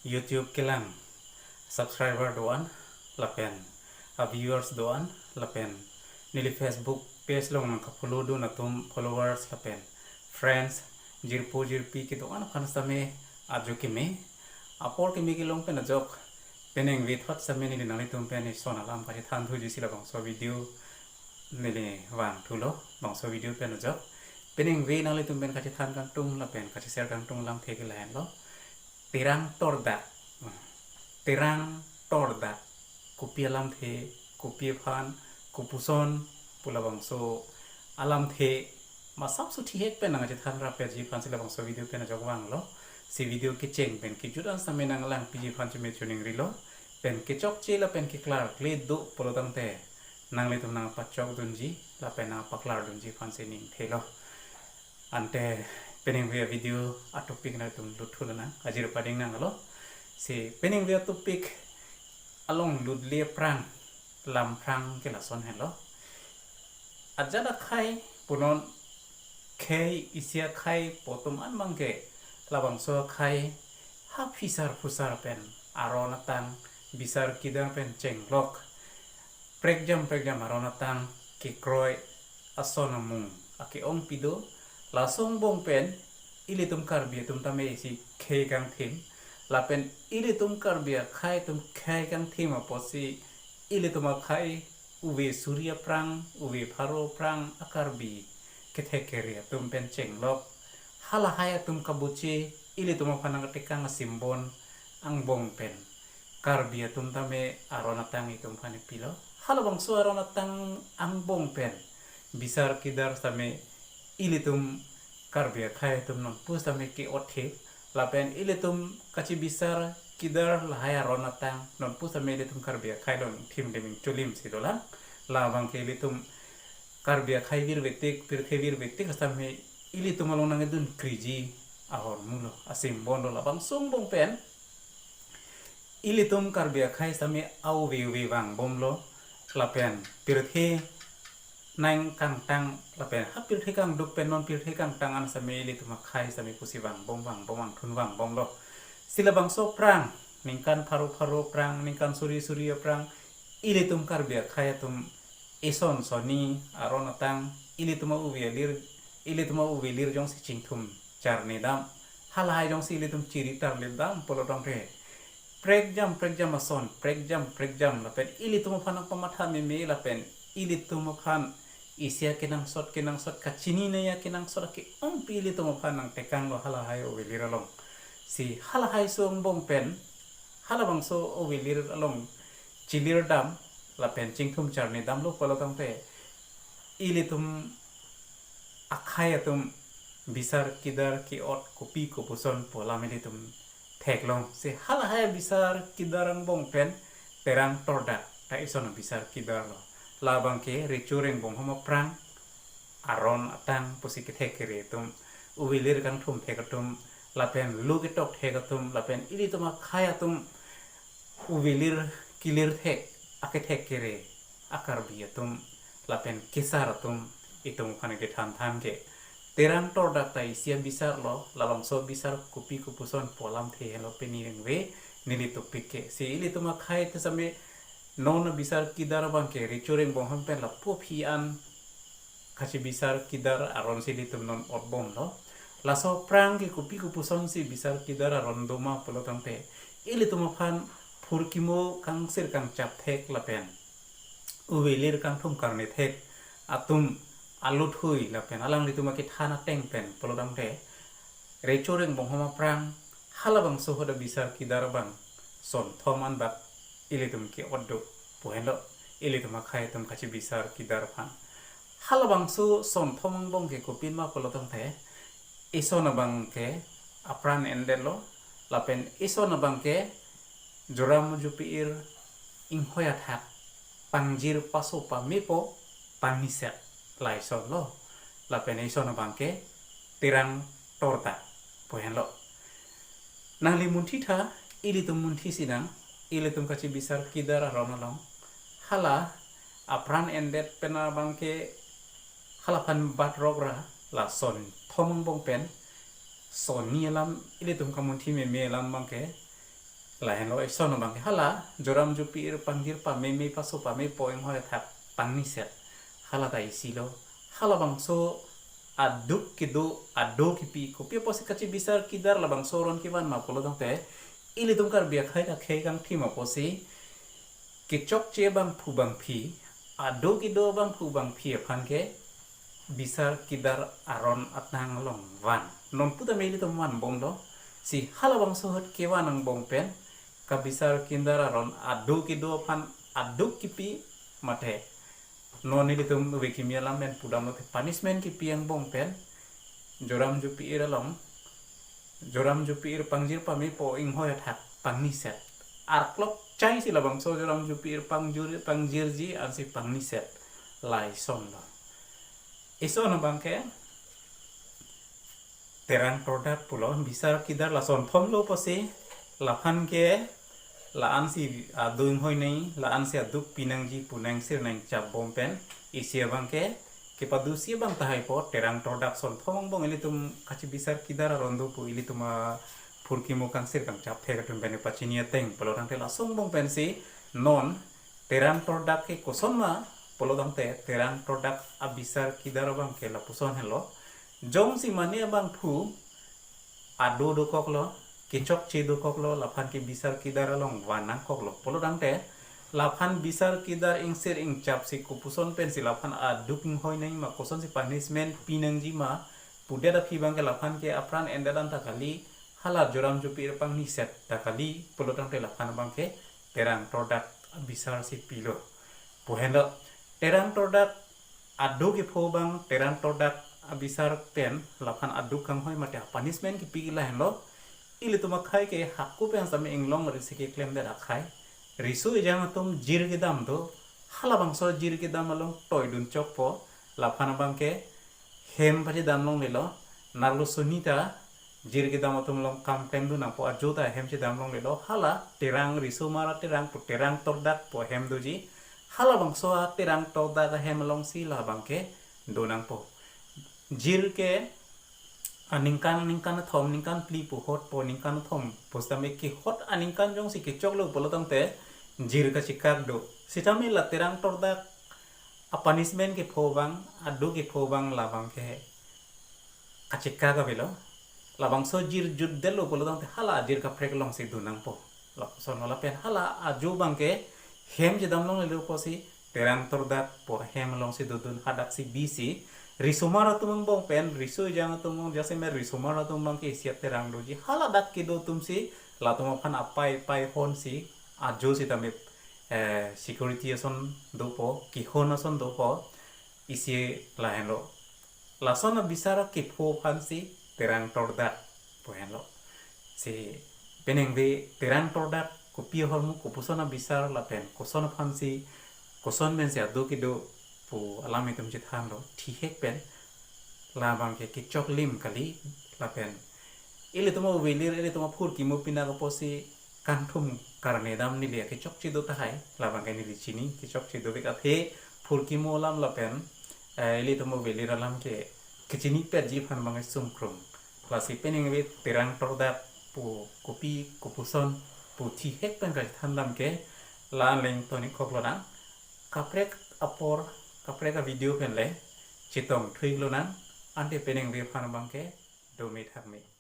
YouTube kilang subscriber doan lapen viewers doan lapen nili Facebook page long nang kapulu do natum followers lapen friends jirpu jirpi ki doan kan same ajo ki me apor ki me ki long pen ajok peneng wit hot same nili nang tum pen son alam ka than thu ji sila bang so video nili wang thulo bang so video pen ajok peneng we nang tum pen ka than kang tung lapen ka share kang tung lam the ki lahen lo terang torda kupi alam the kupi phan kupuson pula bangso alam the masam su thi hek pen nga than ra pe ji phan sila bangso video pen jog wang lo si video ki cheng pen ki judan same nang lang pi ji phan chi me tuning ri lo pen ki chok che la pen ki klar kle do polodam te nang le tum nang pa chok dun ji la pen na pa klar dun ji phan se ning the lo ante pening via video a topic na tum luthul na ajir pading na lo si pening via topic along ludle prang lam prang ke la son hello ajada khai punon khai isia khai potom an mangke labang so khai ha fisar fusar pen aronatang bisar kidang pen chenglok pregjam aronatang ki kroi asonamung aki ong pido lasong bong pen ili tum karbia tum tame si khai kang thim lapen ili tum karbia khai tum khai kang thim aposi ili tum khai uwe surya prang uwe pharo prang akarbi kethe keria tum pen chenglok hala haya tum kabuchi ili tum phanang tekang simbon ang bong pen karbia tum tame aronatang itum phani pilo hala bangso aronatang ang bong pen bisar kidar tame ilitum karbia khai tum non pus tame ki othe lapen ilitum kachi bisar kidar lahaya ronatang non pus tame ilitum karbia khai don thim deming chulim sidola la bang ke ilitum karbia khai vir vetik pir vir vetik tame ilitum along nang dun kriji ahor mulo asim bondo la bang sung bong pen ilitum karbia khai tame au vi wang bomlo lapen pir nang kang tang lapen hapil thekang duk pen non pil thekang tang an same li tuma khai same pusi wang bom thun wang bom lo sila bang so prang ningkan pharo prang ningkan suri prang ili tum karbia khai tum ison soni aron tang ili tuma uvelir jong si chingthum charni dam halai jong si ili tum chiri tar le dam polodong re pregjam ason pregjam lapen ili tuma phanang pamatha me lapen ili tuma phan isia kenang sot kachini na ya kenang sot ki ong pili to maphanang tekang lo hala hai ovelir along si hala hai song bong pen hala bang so ovelir along chilir dam la pen chingthum charni dam lo polo tang te ilitum akhayatum bisar kidar ki ot kopi ko puson pola militum theklong si hala hai bisar kidarang bong pen terang torda ta ison bisar kidar lo labang ke ricureng bong homa prang aron atang pusi ke thekere tum uwilir kang thum thekatum lapen lugitok thekatum lapen ili tuma khaya tum uwilir kilir thek ake thekere akar biatum lapen kisaratum itum khane ke than ke terang tor dakta isia bisar lo labang so bisar kupi kupuson polam the lo penireng we nili topik ke si ili tuma khai te same non bisar kidar bangke ricureng bong hampen la popian kachi bisar kidar aron sili tum non otbom lo laso prang ki kupi kupuson si bisar kidar aron doma polotang te ili tum phan phurkimo kang sir kang chap thek lapen uwelir kang thum karne thek atum alut hui lapen alang litum ki thana teng pen polotang te ricureng bong hama prang halabang sohoda bisar kidar bang son thoman bak ilitum ki oddo puhelo ilitum khai tum kachi bisar kidar phan halabang su son thomang bong ke kopin ma polotong the isona bang ke apran endelo lapen isona bang ke joram jupir inghoya thak pangjir paso pa mepo panisa lai so lo lapen isona bang ke tirang torta puhelo nangli munthi tha ilitum munthi sinang ilitum kachi bisar kidar aronalong hala apran endet pena bangke halapan bat rogra la son thomong bong pen son ni lam ilitum kamunthi me lam bangke lain lo iso no bang hala joram jupi ir panggir pa me paso pa me poeng hoi thak pangni set hala ta isi lo hala bang so aduk kido ado kipi kopi posi kachi bisar kidar la bang soron kiban ma polo dong te ili tum kar biak khai ka khai kang thi ma posi kichok che bang phu bang phi ado kido bang phu bang phi phan ke bisar kidar aron atnang long wan non puta meli tum wan bong do si hala bang so hot ke wanang bong pen ka bisar kindar aron ado kido phan ado kipi mate non ini tum wikimia lamen pudam te punishment kipi yang bong pen joram jupi ir long joram jupi ir pangjir pami po ing hoya thak pangni set arklok chai si labang so joram jupi ir pangjir ji ansi pangni set lai son lo iso no bangke terang produk pulo bisar kidar la son thom lo posi la phan ke la ansi aduing hoi nei la ansi aduk pinang ji punang sir nang chap bom pen isia bangke ke padusi bang tahai po terang produk son thom bong ili tum kachi bisar kidar rondo pu ili tuma purki mo kang sir kang chap the ka tum bene pachinia teng polo rang te la song bong pen si non terang produk ke kosoma polo dang te terang produk abisar kidar bang ke la puson hello jong si mane bang phu ado do koklo kichok che do koklo laphan ke bisar kidar long wana koklo polo dang te laphan bisar kidar ing sir ing chap si kupuson pen si laphan aduk ing hoi nai ma koson si punishment pinang ji ma pude da phi bang ke laphan ke apran endadan ta kali hala joram jupi pang ni set ta kali polo dang te laphan bang ke terang produk bisar si pilo pohendo terang produk ado ke pho bang terang produk abisar pen laphan aduk kang hoi mate punishment ki pigila hendo ili tuma khai ke hakku pen same inglong risi ke claim da khai risu jang tum jir ke dam do hala bang so jir ke dam along toy dun chok po laphan bang ke hem pari dam long lelo narlo sunita jir ke dam tum long kam tem du na po ajota hem che dam long lelo hala terang risu mara terang pu terang tordak po hem do ji hala bang so terang tordak hem long si la bang ke donang po jir ke ningkan thom ningkan pli pu hot po ningkan thom postame ki hot aningkan jong si ki choklo polotang te jir ka chikak do sitami la terang tordak a punishment ke phobang adu ke phobang labang ke achikka ga belo labang so jir jud delo polotang te hala jir ka prek long si dunang po la son wala pen hala aju bang ke hem je dam long le po si terang tordak po hem long si dudun hadak si bisi risumara tumang bong pen risu jang tumang jase mer risumara tumang ke siat terang doji hala dak ke do tum si la tum phan apai pai hon si ajo si tame security son do po ki hon son do po isi la helo la son bisara ke pho phan si terang torda po helo si peneng de terang torda kopi hormu kopusona bisar la pen koson phan si koson men si ado ki do pu alami tum chit ham lo thi hek pen la bang ke kichok lim kali la pen ile tuma welir ile tuma phur ki mo pina ko posi kan thum karane dam ni le kichok chi do ta hai la bang ke ni li chini kichok chi do be ka the phur ki mo lam la pen ile tuma welir alam ke kichini pe ji phan bang sum krum la si pening we terang torda pu kopi kopuson pu thi hek pen ka thandam ke la leng toni khoklo na kaprek apor kapreka video pen le chitong thring lo nan ante peneng re phan bang ke do me thak me